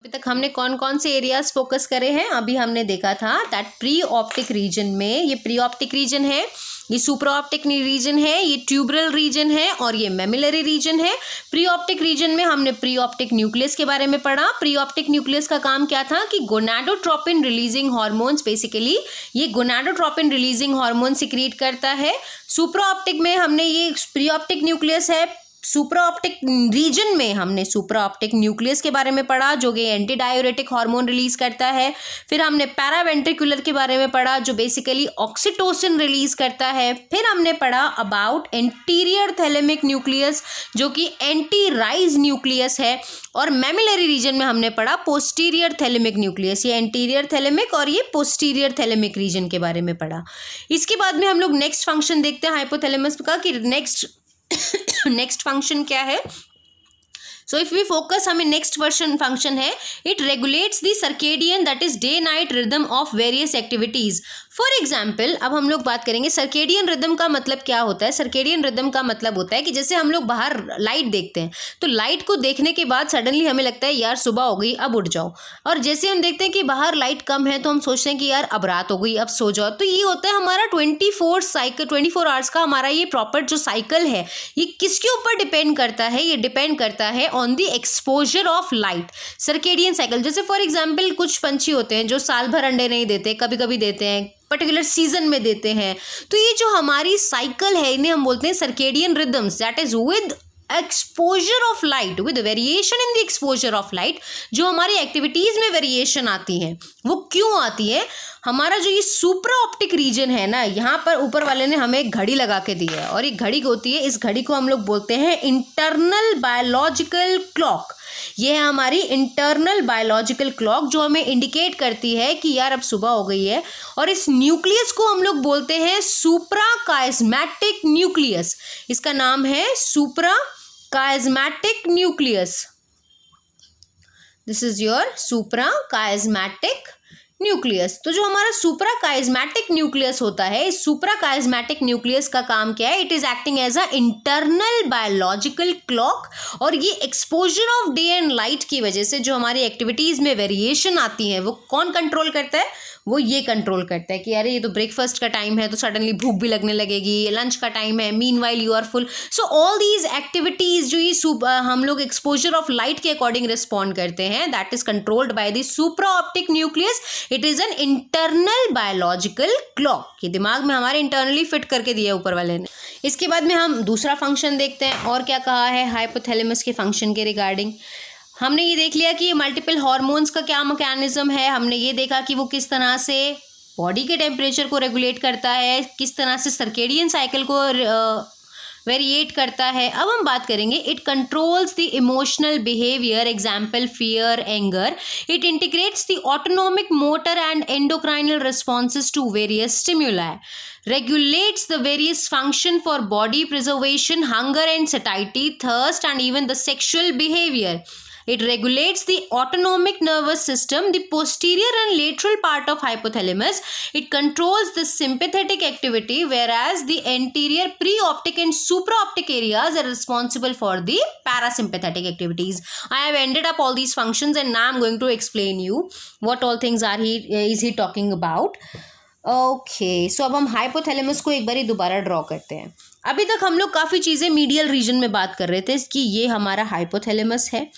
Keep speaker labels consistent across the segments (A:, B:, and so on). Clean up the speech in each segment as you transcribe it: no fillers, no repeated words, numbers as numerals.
A: अभी तक हमने कौन कौन से एरियाज फोकस करे हैं? अभी हमने देखा था दैट प्री ऑप्टिक रीजन में, ये प्री ऑप्टिक रीजन है, ये सुपर ऑप्टिक रीजन है, ये ट्यूबरल रीजन है और ये मेमिलरी रीजन है। प्री ऑप्टिक रीजन में हमने प्री ऑप्टिक न्यूक्लियस के बारे में पढ़ा। प्री ऑप्टिक न्यूक्लियस का काम क्या था कि गोनाडोट्रोपिन रिलीजिंग हार्मोन्स, बेसिकली ये गोनाडोट्रोपिन रिलीजिंग हार्मोन सिक्रीट करता है। सुपर ऑप्टिक में हमने ये प्री ऑप्टिक न्यूक्लियस है, सुपर ऑप्टिक रीजन में हमने सुपर ऑप्टिक न्यूक्लियस के बारे में पढ़ा जो कि एंटी डायूरेटिक हार्मोन रिलीज करता है। फिर हमने पैरावेंट्रिकुलर के बारे में पढ़ा जो बेसिकली ऑक्सीटोसिन रिलीज करता है। फिर हमने पढ़ा अबाउट एंटीरियर थैलेमिक न्यूक्लियस जो कि एंटी राइज न्यूक्लियस है। और मेमिलरी रीजन में हमने पढ़ा पोस्टीरियर थैलेमिक न्यूक्लियस, ये एंटीरियर थैलेमिक और ये पोस्टीरियर थैलेमिक रीजन के बारे में पढ़ा। इसके बाद में हम लोग नेक्स्ट फंक्शन देखते हैं हाइपोथैलेमस का कि नेक्स्ट फंक्शन क्या है। सो इफ वी फोकस, हमें नेक्स्ट फंक्शन है, it regulates the circadian that is day night rhythm of various activities. For example, अब हम लोग बात करेंगे सर्केडियन रिदम का मतलब क्या होता है। सर्केडियन रिदम का मतलब होता है कि जैसे हम लोग बाहर लाइट देखते हैं तो लाइट को देखने के बाद सडनली हमें लगता है यार सुबह हो गई अब उठ जाओ, और जैसे हम देखते हैं कि बाहर लाइट कम है तो हम सोचते हैं कि यार अब रात हो गई अब सो जाओ। तो ये होता है हमारा 24 आवर्स का हमारा ये प्रॉपर जो साइकिल है, ये किसके ऊपर डिपेंड करता है? ये डिपेंड करता है on the exposure of light, circadian cycle. जैसे फॉर एग्जाम्पल कुछ पंछी होते हैं जो साल भर अंडे नहीं देते, कभी कभी देते हैं, पर्टिकुलर सीजन में देते हैं। तो ये जो हमारी साइकिल है इन्हें हम बोलते हैं circadian rhythms, that is with exposure of light, with variation in the exposure of light. जो हमारी एक्टिविटीज में वेरिएशन आती है वो क्यों आती है? हमारा जो ये सुपर ऑप्टिक रीजन है ना, यहाँ पर ऊपर वाले ने हमें एक घड़ी लगा के दी है और एक घड़ी होती है, इस घड़ी को हम लोग बोलते हैं इंटरनल बायोलॉजिकल क्लॉक। ये है हमारी इंटरनल बायोलॉजिकल क्लॉक जो हमें इंडिकेट करती है कि यार अब सुबह हो गई है। और इस न्यूक्लियस को हम लोग बोलते हैं सुप्राकाइस्मेटिक न्यूक्लियस। इसका नाम है suprachiasmatic nucleus. This is your suprachiasmatic nucleus. तो जो हमारा सुप्राकाइस्मेटिक न्यूक्लियस होता है, इस सुप्राकाइस्मेटिक न्यूक्लियस का काम क्या है? It is acting as a internal biological clock. और ये exposure of day and light की वजह से जो हमारी एक्टिविटीज में वेरिएशन आती है वो कौन कंट्रोल करता है? वो ये कंट्रोल करता है कि अरे ये तो ब्रेकफास्ट का टाइम है तो सडनली भूख भी लगने लगेगी, लंच का टाइम है, meanwhile you are full. So all these activities जो ये हम लोग एक्सपोजर ऑफ लाइट के अकॉर्डिंग रिस्पॉन्ड करते हैं, that is controlled by the supra optic nucleus. It is an internal biological clock. ये दिमाग में हमारे इंटरनली फिट करके दिया ऊपर वाले ने। इसके बाद में हम दूसरा फंक्शन देखते हैं और क्या कहा है हाइपोथैलेमस के फंक्शन के रिगार्डिंग। हमने ये देख लिया कि मल्टीपल हार्मोन्स का क्या मैकेनिज्म है, हमने ये देखा कि वो किस तरह से बॉडी के टेम्परेचर को रेगुलेट करता है, किस तरह से सर्केडियन साइकिल को वेरिएट करता है। अब हम बात करेंगे it controls the emotional behaviour, example fear, anger. It integrates the autonomic motor and endocrinal responses to various stimuli, regulates the various function for body preservation, hunger and satiety, thirst and even the sexual behavior. It regulates the autonomic nervous system, the posterior and lateral part of hypothalamus. It controls the sympathetic activity, whereas the anterior preoptic and supraoptic areas are responsible for the parasympathetic activities. I have ended up all these functions and now I'm going to explain you what all things is he talking about. Okay, so अब हम hypothalamus को एक बार दोबारा draw करते हैं। अभी तक हम लोग काफ़ी चीज़ें मीडियल रीजन में बात कर रहे थे कि ये हमारा हाइपोथैलेमस है,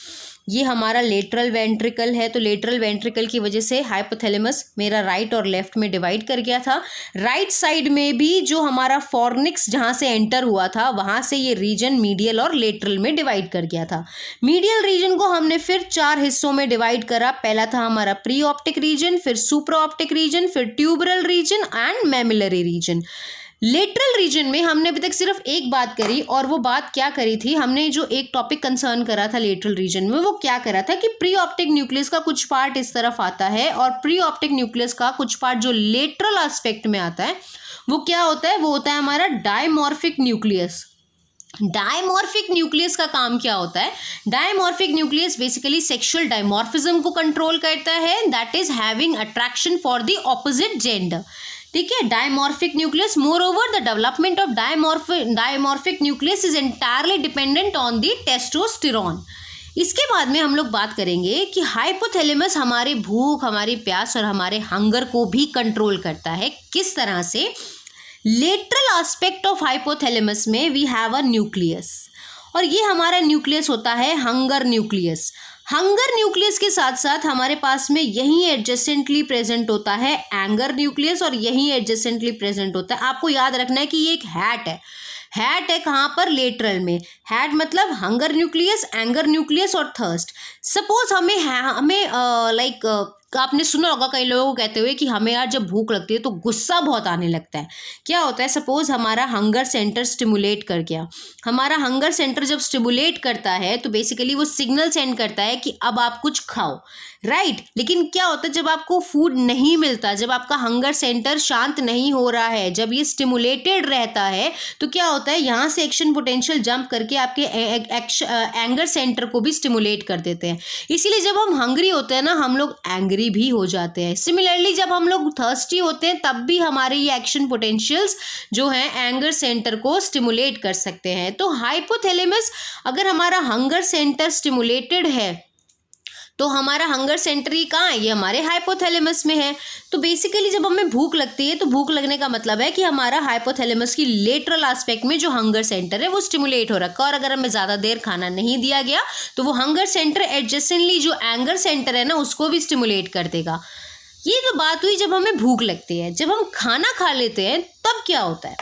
A: ये हमारा लेटरल वेंट्रिकल है। तो लेटरल वेंट्रिकल की वजह से हाइपोथैलेमस मेरा राइट और लेफ्ट में डिवाइड कर गया था। राइट साइड में भी जो हमारा फॉर्निक्स जहाँ से एंटर हुआ था वहाँ से ये रीजन मीडियल और लेटरल में डिवाइड कर गया था। मीडियल रीजन को हमने फिर 4 हिस्सों में डिवाइड करा। पहला था हमारा प्री ऑप्टिक रीजन, फिर सुपर ऑप्टिक रीजन, फिर tuberal region and mamillary region. Lateral region में हमने अभी तक सिर्फ एक बात करी, और वो बात क्या करी थी? हमने जो एक टॉपिक कंसर्न करा था लेटरल रीजन में, वो क्या करा था कि प्री ऑप्टिक न्यूक्लियस का कुछ पार्ट इस तरफ आता है और प्री ऑप्टिक न्यूक्लियस का कुछ पार्ट जो लेटरल एस्पेक्ट में आता है वो क्या होता है? वो होता है हमारा डायमॉर्फिक न्यूक्लियस। डायमॉर्फिक न्यूक्लियस का काम क्या होता है? Dimorphic nucleus basically sexual dimorphism को कंट्रोल करता है, that is having attraction for the opposite gender. ठीक है, dimorphic nucleus. More over the development of dimorphic nucleus is entirely dependent on the testosterone. इसके बाद में हम लोग बात करेंगे कि हाइपोथैलेमस हमारे भूख, हमारी प्यास और हमारे हंगर को भी कंट्रोल करता है। किस तरह से? लेटरल एस्पेक्ट ऑफ हाइपोथैलेमस में वी हैव अ न्यूक्लियस, और ये हमारा न्यूक्लियस होता है हंगर न्यूक्लियस। हंगर न्यूक्लियस के साथ साथ हमारे पास में यहीं एडजेसेंटली प्रेजेंट होता है एंगर न्यूक्लियस, और यहीं एडजेसेंटली प्रेजेंट होता है। आपको याद रखना है कि ये एक हैट है। हैट है कहाँ पर? लेटरल में। हैट मतलब हंगर न्यूक्लियस, एंगर न्यूक्लियस और थर्स्ट। सपोज हमें आपने सुना होगा कई लोगों को कहते हुए कि हमें यार जब भूख लगती है तो गुस्सा बहुत आने लगता है। क्या होता है? सपोज हमारा हंगर सेंटर स्टिमुलेट कर गया। हमारा हंगर सेंटर जब स्टिमुलेट करता है तो बेसिकली वो सिग्नल सेंड करता है कि अब आप कुछ खाओ, राइट। लेकिन क्या होता है जब आपको फूड नहीं मिलता, जब आपका हंगर सेंटर शांत नहीं हो रहा है, जब ये स्टिमुलेटेड रहता है, तो क्या होता है यहाँ से एक्शन पोटेंशियल जंप करके आपके एंगर सेंटर को भी स्टिमुलेट कर देते हैं। इसीलिए जब हम हंग्री होते हैं ना, हम लोग एंग्री भी हो जाते हैं। सिमिलरली जब हम लोग थर्स्टी होते हैं तब भी हमारे ये एक्शन पोटेंशियल्स जो हैं एंगर सेंटर को स्टिमुलेट कर सकते हैं। तो हाइपोथैलेमस, अगर हमारा हंगर सेंटर स्टिमुलेटेड है तो हमारा हंगर सेंटर ही कहाँ है? ये हमारे हाइपोथैलेमस में है। तो बेसिकली जब हमें भूख लगती है तो भूख लगने का मतलब है कि हमारा हाइपोथैलेमस की लेटरल एस्पेक्ट में जो हंगर सेंटर है वो स्टिमुलेट हो रखा है, और अगर हमें ज़्यादा देर खाना नहीं दिया गया तो वो हंगर सेंटर एडजेसेंटली जो एंगर सेंटर है ना उसको भी स्टिमुलेट कर देगा। ये तो बात हुई जब हमें भूख लगती है। जब हम खाना खा लेते हैं तब क्या होता है?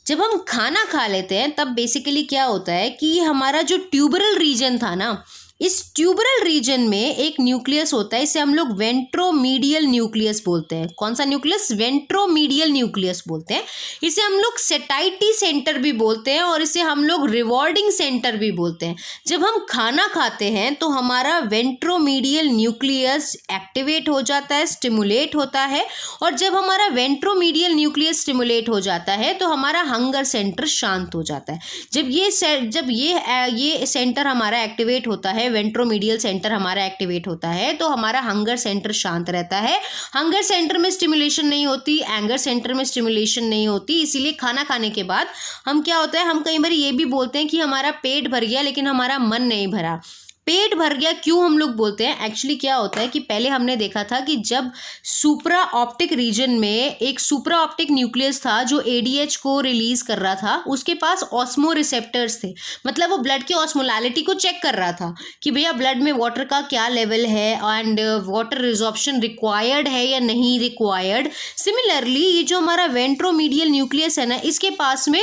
A: जब हम खाना खा लेते हैं तब बेसिकली क्या होता है कि हमारा जो ट्यूबरल रीजन था ना, इस ट्यूबरल रीजन में एक न्यूक्लियस होता है, इसे हम लोग वेंट्रोमीडियल न्यूक्लियस बोलते हैं। कौन सा न्यूक्लियस? वेंट्रोमीडियल न्यूक्लियस बोलते हैं। इसे हम लोग सेटाइटी सेंटर भी बोलते हैं और इसे हम लोग रिवॉर्डिंग सेंटर भी बोलते हैं। जब हम खाना खाते हैं तो हमारा वेंट्रोमीडियल न्यूक्लियस एक्टिवेट हो जाता है, स्टिमुलेट होता है, और जब हमारा वेंट्रोमीडियल न्यूक्लियस स्टिमुलेट हो जाता है तो हमारा हंगर सेंटर शांत हो जाता है। जब ये सेंटर हमारा एक्टिवेट होता है, वेंट्रोमीडियल सेंटर हमारा एक्टिवेट होता है, तो हमारा हंगर सेंटर शांत रहता है। हंगर सेंटर में स्टिमुलेशन नहीं होती, एंगर सेंटर में स्टिमुलेशन नहीं होती। इसीलिए खाना खाने के बाद हम क्या होता है, हम कई बार ये भी बोलते हैं कि हमारा पेट भर गया लेकिन हमारा मन नहीं भरा। पेट भर गया क्यों हम लोग बोलते हैं? एक्चुअली क्या होता है कि पहले हमने देखा था कि जब सुप्रा ऑप्टिक रीजन में एक सुप्रा ऑप्टिक न्यूक्लियस था जो एडीएच को रिलीज कर रहा था, उसके पास ऑस्मो रिसेप्टर्स थे। मतलब वो ब्लड की ऑस्मोलैलिटी को चेक कर रहा था कि भैया ब्लड में वाटर का क्या लेवल है एंड वाटर रिजॉर्प्शन रिक्वायर्ड है या नहीं रिक्वायर्ड। सिमिलरली ये जो हमारा वेंट्रोमीडियल न्यूक्लियस है ना, इसके पास में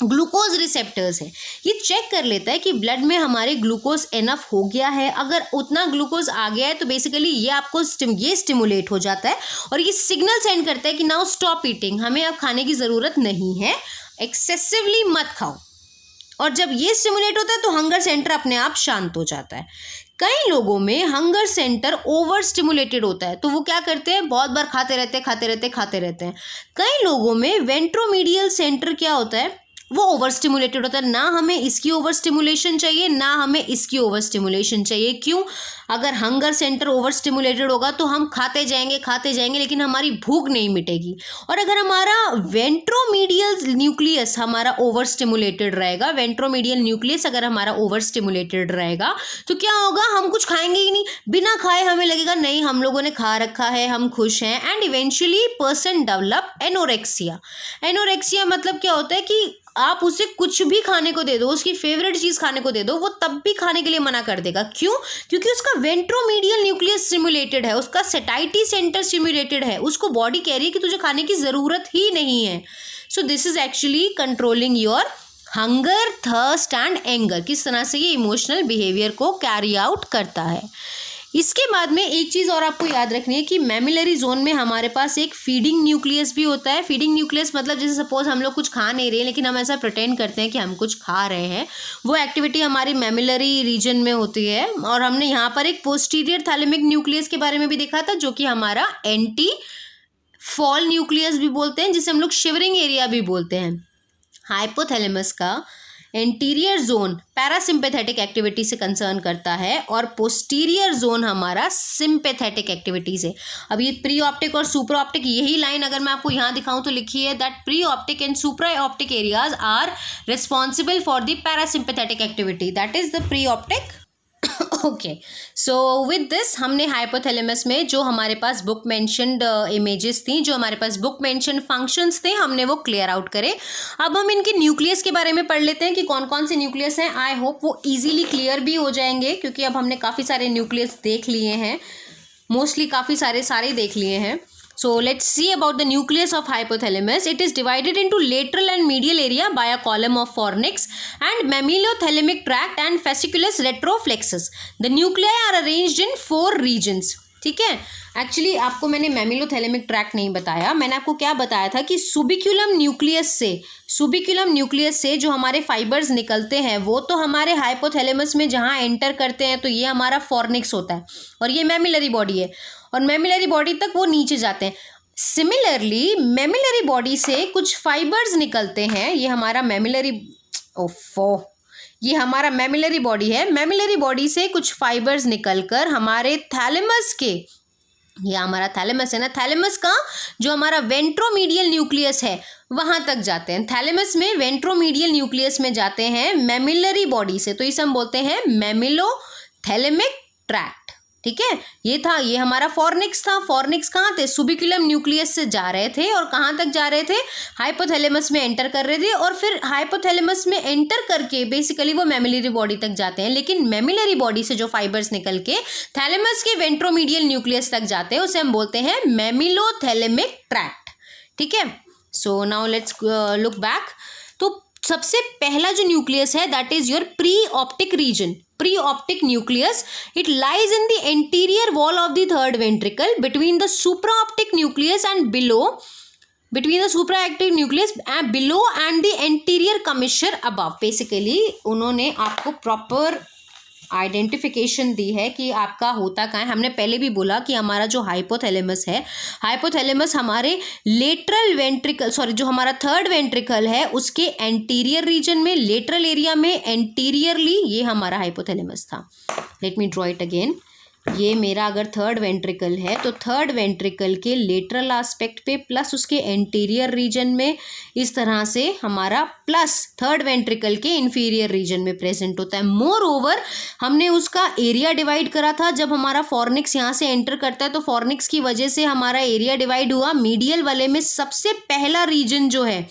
A: ग्लूकोज रिसेप्टर्स है। ये चेक कर लेता है कि ब्लड में हमारे ग्लूकोज एनफ हो गया है। अगर उतना ग्लूकोज आ गया है तो बेसिकली ये आपको ये स्टिमुलेट हो जाता है और ये सिग्नल सेंड करता है कि नाउ स्टॉप ईटिंग, हमें अब खाने की ज़रूरत नहीं है, एक्सेसिवली मत खाओ। और जब ये स्टिमुलेट होता है तो हंगर सेंटर अपने आप शांत हो जाता है। कई लोगों में हंगर सेंटर ओवर स्टिमुलेटेड होता है तो वो क्या करते हैं, बहुत बार खाते रहते हैं। कई लोगों में वेंट्रोमीडियल सेंटर क्या होता है, वो ओवर स्टिमुलेटेड होता है। ना हमें इसकी ओवर स्टिमुलेशन चाहिए, ना हमें इसकी ओवर स्टिमुलेशन चाहिए। क्यों? अगर हंगर सेंटर ओवर स्टिमुलेटेड होगा तो हम खाते जाएंगे लेकिन हमारी भूख नहीं मिटेगी। और अगर हमारा वेंट्रोमीडियल न्यूक्लियस हमारा ओवर स्टिमुलेटेड रहेगा, वेंट्रोमीडियल न्यूक्लियस अगर हमारा ओवर स्टिमुलेटेड रहेगा तो क्या होगा, हम कुछ खाएंगे ही नहीं। बिना खाए हमें लगेगा नहीं हम लोगों ने खा रखा है, हम खुश हैं, and eventually person develop anorexia. Anorexia मतलब क्या होता है कि आप उसे कुछ भी खाने को दे दो, उसकी फेवरेट चीज़ खाने को दे दो, वो तब भी खाने के लिए मना कर देगा। क्यों? क्योंकि उसका वेंट्रोमीडियल न्यूक्लियस स्टिमुलेटेड है, उसका सेटाइटी सेंटर स्टिमुलेटेड है, उसको बॉडी कह रही है कि तुझे खाने की ज़रूरत ही नहीं है। So this is actually controlling your hunger, thirst and anger. किस तरह से ये इमोशनल बिहेवियर को कैरी आउट करता है। इसके बाद में एक चीज़ और आपको याद रखनी है कि मैमिलरी जोन में हमारे पास एक फीडिंग न्यूक्लियस भी होता है। फीडिंग न्यूक्लियस मतलब जैसे सपोज हम लोग कुछ खा नहीं रहे लेकिन हम ऐसा प्रिटेंड करते हैं कि हम कुछ खा रहे हैं, वो एक्टिविटी हमारी मैमिलरी रीजन में होती है। और हमने यहाँ पर एक पोस्टीरियर थैलेमिक न्यूक्लियस के बारे में भी देखा था जो कि हमारा एंटी फॉल न्यूक्लियस भी बोलते हैं, जिसे हम लोग शिवरिंग एरिया भी बोलते हैं। हाइपोथैलेमस का एंटीरियर जोन पैरासिम्पैथेटिक एक्टिविटी से कंसर्न करता है और पोस्टीरियर जोन हमारा सिंपैथेटिक एक्टिविटी से। अब ये प्री ऑप्टिक और सुपर ऑप्टिक, यही लाइन अगर मैं आपको यहाँ दिखाऊं तो लिखी है that pre optic and super optic areas are responsible for the parasympathetic activity, that is the pre optic okay, so with this हमने हाइपोथैलेमस में जो हमारे पास बुक मेंशन्ड इमेजेस थी, जो हमारे पास बुक मेंशन्ड फंक्शंस थे, हमने वो क्लियर आउट करे। अब हम इनके न्यूक्लियस के बारे में पढ़ लेते हैं कि कौन कौन से न्यूक्लियस हैं। आई होप वो इजीली क्लियर भी हो जाएंगे, क्योंकि अब हमने काफ़ी सारे न्यूक्लियस देख लिए हैं, मोस्टली काफ़ी सारे देख लिए हैं। So let's see about the nucleus of hypothalamus. It is divided into lateral and medial area by a column of fornix and mammillothalamic tract and fasciculus retroflexus. The nuclei are arranged in 4 regions. ठीक है, actually आपको मैंने मैमिलोथैलेमिक tract नहीं बताया, मैंने आपको क्या बताया था कि सुबिक्यूलम न्यूक्लियस से जो हमारे फाइबर्स निकलते हैं वो तो हमारे हाइपोथैलेमस में जहाँ एंटर करते हैं तो ये हमारा फॉर्निक्स होता है और ये मैमिलरी बॉडी है, और मैमिलरी बॉडी तक वो नीचे जाते हैं। सिमिलरली मैमिलरी बॉडी से कुछ फाइबर्स निकलते हैं, ये हमारा मैमिलरी बॉडी है। मैमिलरी बॉडी से कुछ फाइबर्स निकलकर हमारे थैलेमस के, ये हमारा थैलेमस है ना, थैलेमस का जो हमारा वेंट्रोमीडियल न्यूक्लियस है वहाँ तक जाते हैं। थैलेमस में वेंट्रोमीडियल न्यूक्लियस में जाते हैं मैमिलरी बॉडी से, तो इसे हम बोलते हैं मैमिलोथैलेमिक ट्रैक्ट। ठीक है, ये हमारा फॉर्निक्स था। फॉर्निक्स कहाँ थे? सुबिक्यूलम न्यूक्लियस से जा रहे थे और कहाँ तक जा रहे थे? हाइपोथैलेमस में एंटर कर रहे थे, और फिर हाइपोथैलेमस में एंटर करके बेसिकली वो मैमिलरी बॉडी तक जाते हैं। लेकिन मैमिलरी बॉडी से जो फाइबर्स निकल के थैलेमस के वेंट्रोमीडियल न्यूक्लियस तक जाते हैं उसे हम बोलते हैं मैमिलोथैलेमिक ट्रैक्ट। ठीक है, so now let's look back. तो सबसे पहला जो न्यूक्लियस है that is your pre optic region, pre-optic nucleus. It lies in the anterior wall of the third ventricle between the supraoptic nucleus and below and the anterior commissure above. Basically उन्होंने आपको proper identification दी है कि आपका होता कहाँ है। हमने पहले भी बोला कि हमारा जो हाइपोथैलेमस है, हाइपोथैलेमस हमारे लेटरल वेंट्रिकल, जो हमारा थर्ड वेंट्रिकल है उसके एंटीरियर रीजन में, लेटरल एरिया में एंटीरियरली ये हमारा हाइपोथैलेमस था। Let me draw it again. ये मेरा अगर थर्ड वेंट्रिकल है तो थर्ड वेंट्रिकल के लेटरल एस्पेक्ट पे प्लस उसके एंटीरियर रीजन में इस तरह से हमारा, प्लस थर्ड वेंट्रिकल के इंफीरियर रीजन में प्रेजेंट होता है। मोर ओवर हमने उसका एरिया डिवाइड करा था। जब हमारा फॉर्निक्स यहाँ से एंटर करता है तो फॉर्निक्स की वजह से हमारा एरिया डिवाइड हुआ। मीडियल वाले में सबसे पहला रीजन जो है,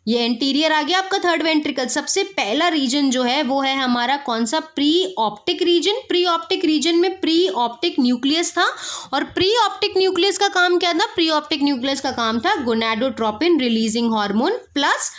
A: ये एंटीरियर आ गया आपका थर्ड वेंट्रिकल, सबसे पहला रीजन जो है वो है हमारा कौन सा? Pre optic region. Pre optic region में प्री ऑप्टिक न्यूक्लियस था, और प्री ऑप्टिक न्यूक्लियस का काम क्या था? प्री ऑप्टिक न्यूक्लियस का काम था गोनाडोट्रोपिन रिलीजिंग हार्मोन, प्लस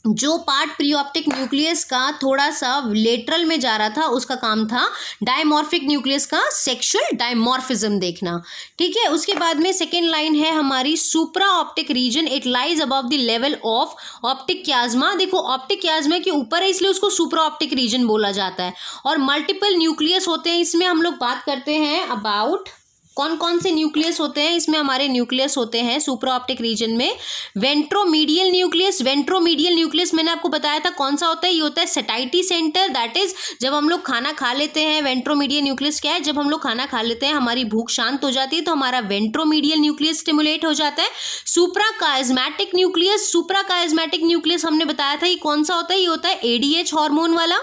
A: जो पार्ट प्री ऑप्टिक न्यूक्लियस का थोड़ा सा लेटरल में जा रहा था उसका काम था डायमॉर्फिक न्यूक्लियस का सेक्सुअल डायमॉर्फिज्म देखना। ठीक है, उसके बाद में सेकेंड लाइन है हमारी सुप्रा optic region. It lies above the level of optic chiasma. देखो ऑप्टिक क्याज्मा के ऊपर है इसलिए उसको सुप्रा ऑप्टिक रीजन बोला जाता है। और मल्टीपल न्यूक्लियस होते हैं इसमें। हम लोग बात करते हैं अबाउट कौन कौन से न्यूक्लियस होते हैं इसमें। हमारे न्यूक्लियस होते हैं सुप्रा ऑप्टिक रीजन में वेंट्रोमीडियल न्यूक्लियस। वेंट्रोमीडियल न्यूक्लियस मैंने आपको बताया था कौन सा होता है, ये होता है सैटाइटी सेंटर। दैट इज जब हम लोग खाना खा लेते हैं, वेंट्रोमीडियल न्यूक्लियस क्या है? जब हम लोग खाना खा लेते हैं हमारी भूख शांत हो जाती है तो हमारा वेंट्रोमीडियल न्यूक्लियस स्टिमुलेट हो जाता है। सुप्रा काइस्मेटिक न्यूक्लियस, सुप्रा काइस्मेटिक न्यूक्लियस हमने बताया था ये कौन सा होता है? ये होता है एडीएच हार्मोन वाला।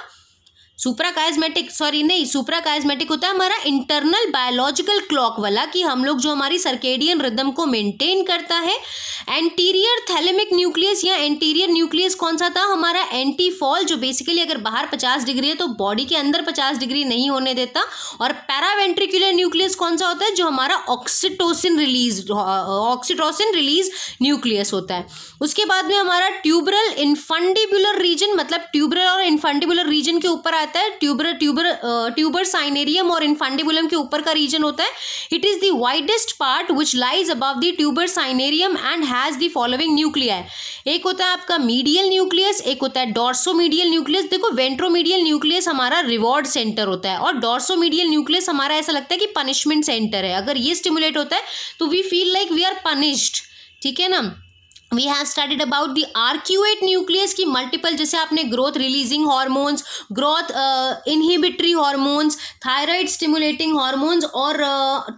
A: सुप्रा काइस्मेटिक होता है हमारा इंटरनल बायोलॉजिकल क्लॉक वाला, कि हम लोग जो हमारी सर्केडियन रिदम को मेंटेन करता है। एंटीरियर थैलेमिक न्यूक्लियस या एंटीरियर न्यूक्लियस कौन सा था? हमारा एंटीफॉल, जो बेसिकली अगर बाहर 50 डिग्री है तो बॉडी के अंदर 50 डिग्री नहीं होने देता। और पैरावेंट्रिकुलर न्यूक्लियस कौन सा होता है? जो हमारा ऑक्सीटोसिन रिलीज न्यूक्लियस होता है। उसके बाद में हमारा ट्यूबरल इनफंडिबुलर रीजन, मतलब ट्यूबरल और इनफंडिबुलर रीजन के ऊपर आता है। ट्यूबर साइनेरियम और इनफंडिबुलम के ऊपर का रीजन होता है। It is the widest part which lies above the tuber cinereum and has the following nuclei. एक होता है आपका मीडियल न्यूक्लियस, एक होता है डॉर्सोमीडियल न्यूक्लियस। देखो वेंट्रोमीडियल न्यूक्लियस हमारा रिवॉर्ड सेंटर होता है और डॉर्सोमीडियल न्यूक्लियस हमारा ऐसा लगता है कि पनिशमेंट सेंटर है। अगर ये स्टिमुलेट होता है तो we feel like we are punished. ठीक है ना। We have studied about the arcuate nucleus की मल्टीपल, जैसे आपने growth releasing hormones, growth inhibitory hormones, thyroid stimulating hormones और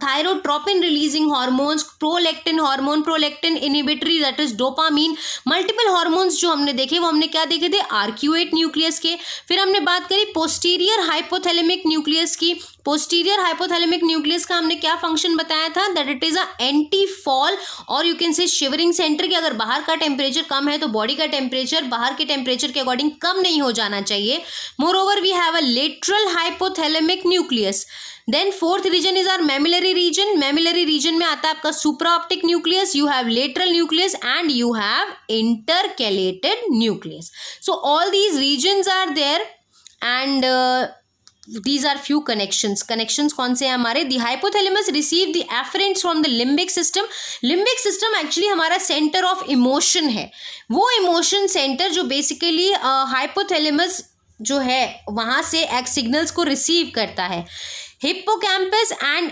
A: thyrotropin releasing hormones, prolactin hormone, prolactin inhibitory that is dopamine, multiple hormones जो हमने देखे वो हमने क्या देखे थे, आर्क्यूएट न्यूक्लियस के। फिर हमने बात करी पोस्टीरियर हाइपोथैलेमिक न्यूक्लियस की। पोस्टीरियर हाइपोथैलेमिक न्यूक्लियस का हमने क्या फंक्शन बताया था, that it is a anti fall और you can say shivering centre, कि अगर बाहर का टेम्परेचर कम है तो बॉडी का टेम्परेचर बाहर के टेम्परेचर के अकॉर्डिंग कम नहीं हो जाना चाहिए। Moreover we have a lateral hypothalamic nucleus. Then fourth region is our mamillary region. Mamillary region में आता है आपका supra optic nucleus, you have lateral nucleus and you have intercalated nucleus. So all these regions are there and these are few connections कौन से हैं हमारे, the hypothalamus receive the afferents from the limbic system। limbic system actually हमारा center of emotion है, वो emotion center जो basically hypothalamus जो है वहाँ से सिग्नल्स को रिसीव करता है। Hippocampus and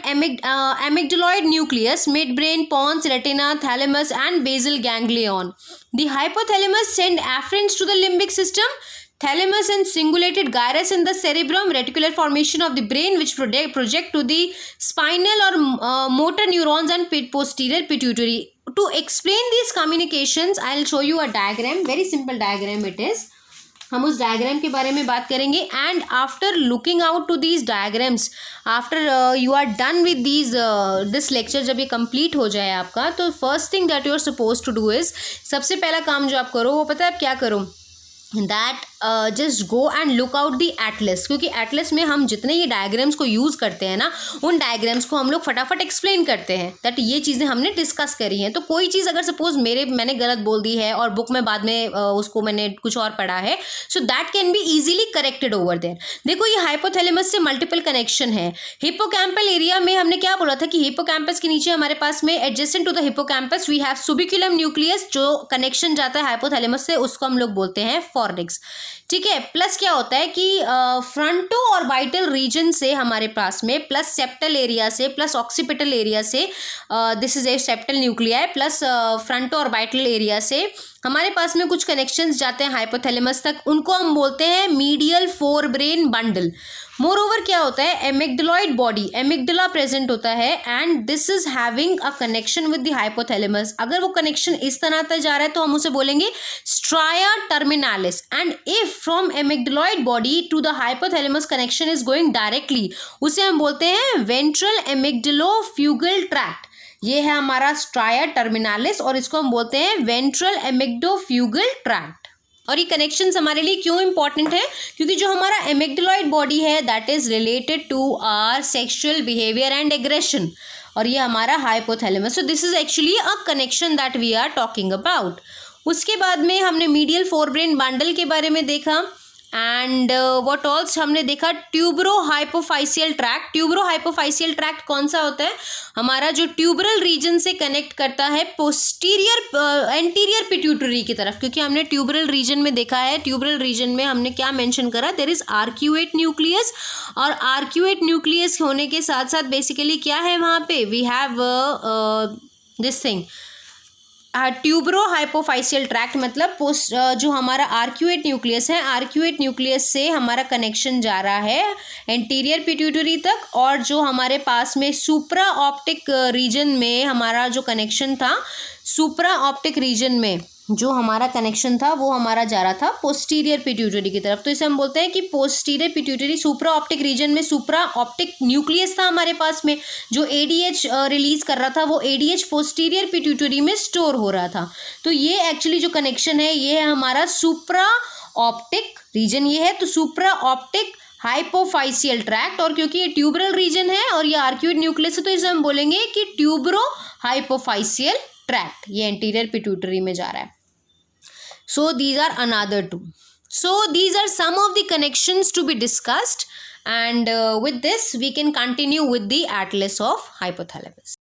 A: amygdaloid nucleus, midbrain, pons, retina, thalamus and basal ganglion। the hypothalamus send afferents to the limbic system, thalamus and cingulated gyrus in the cerebrum, reticular formation of the brain which project to the spinal or motor neurons and posterior pituitary। To explain these communications I'll show you a diagram, very simple diagram it is। हम उस diagram के बारे में बात करेंगे and after looking out to these diagrams, after you are done with these this lecture, जब ये complete हो जाए आपका, तो first thing that you are suppose to do is, सबसे पहला काम जो आप करो वो पता है आप क्या करो, that just go and look out the Atlas, क्योंकि एटलस में हम जितने ये डायग्राम्स को यूज़ करते हैं ना, उन डायग्राम्स को हम लोग फटाफट एक्सप्लेन करते हैं दैट ये चीज़ें हमने डिस्कस करी हैं। तो कोई चीज़ अगर सपोज मैंने गलत बोल दी है और बुक में बाद में उसको मैंने कुछ और पढ़ा है, so that can be easily corrected over there. देखो ये हाइपोथैलेमस से मल्टीपल कनेक्शन है। हिप्पोकैम्पल एरिया में हमने क्या बोला था कि हिप्पोकैम्पस के नीचे हमारे पास में adjacent to the hippocampus we have subiculum nucleus, जो कनेक्शन जाता है हाइपोथैलेमस से उसको हम लोग बोलते हैं फॉर्निक्स। ठीक है, प्लस क्या होता है कि फ्रंटो और वाइटल रीजन से हमारे पास में, प्लस सेप्टल एरिया से, प्लस ऑक्सीपिटल एरिया से, this is a septal nuclei, plus fronto और वाइटल एरिया से हमारे पास में कुछ कनेक्शंस जाते हैं हाइपोथैलेमस तक, उनको हम बोलते हैं medial fore brain bundle. More over क्या होता है, एमिग्डलॉइड बॉडी, एमिग्डला प्रेजेंट होता है and this is having a connection with the hypothalamus. अगर वो कनेक्शन इस तरह तक जा रहा है तो हम उसे बोलेंगे stria terminalis, and if from amygdaloid body to the hypothalamus connection is going directly, उसे हम बोलते हैं वेंट्रल एमिग्डलोफ्यूगल ट्रैक्ट। ये है हमारा स्ट्राया टर्मिनालिस और इसको हम बोलते हैं वेंट्रल एमिग्डोफ्यूगल ट्रैक्ट। और ये कनेक्शंस हमारे लिए क्यों इंपॉर्टेंट है, क्योंकि जो हमारा एमिग्डलॉइड बॉडी है that is related to our sexual behaviour and aggression, और ये हमारा hypothalamus. So this is actually a connection that we are talking about. उसके बाद में हमने मीडियल फोर ब्रेन बंडल के बारे में देखा एंड व्हाट ऑल्स हमने देखा, Toubro hypophyseal tract. Toubro hypophyseal tract कौन सा होता है, हमारा जो ट्यूबरल रीजन से कनेक्ट करता है पोस्टीरियर एंटीरियर पिट्यूटरी की तरफ, क्योंकि हमने ट्यूबरल रीजन में देखा है, ट्यूबरल रीजन में हमने क्या मेंशन करा, देयर इज आर्क्यूएट न्यूक्लियस, और आर्क्यूएट न्यूक्लियस होने के साथ साथ बेसिकली क्या है वहाँ पे, we have this thing tubero hypophyseal tract, मतलब जो हमारा आर्क्यूएट न्यूक्लियस है, आर्क्यूएट न्यूक्लियस से हमारा कनेक्शन जा रहा है एंटीरियर पिट्यूटरी तक, और जो हमारे पास में सुप्रा ऑप्टिक रीजन में हमारा जो कनेक्शन था, सुप्रा ऑप्टिक रीजन में जो हमारा कनेक्शन था वो हमारा जा रहा था पोस्टीरियर पिट्यूटरी की तरफ। तो इसे हम बोलते हैं कि posterior pituitary, supra optic region में सुप्रा ऑप्टिक न्यूक्लियस था हमारे पास में, जो एडीएच रिलीज कर रहा था, वो एडीएच पोस्टीरियर पिट्यूटरी में स्टोर हो रहा था। तो ये एक्चुअली जो कनेक्शन है ये है हमारा सुप्रा ऑप्टिक रीजन, ये है तो सुप्रा ऑप्टिक हाइपोफाइसियल ट्रैक्ट, और क्योंकि ये ट्यूबरल रीजन है और ये आर्क्यूएट न्यूक्लियस है तो इसे हम बोलेंगे कि ट्यूबरो हाइपोफाइसियल ट्रैक्ट, ये एंटीरियर पिट्यूटरी में जा रहा है। So these are another two. So these are some of the connections to be discussed, and with this we can continue with the atlas of hypothalamus.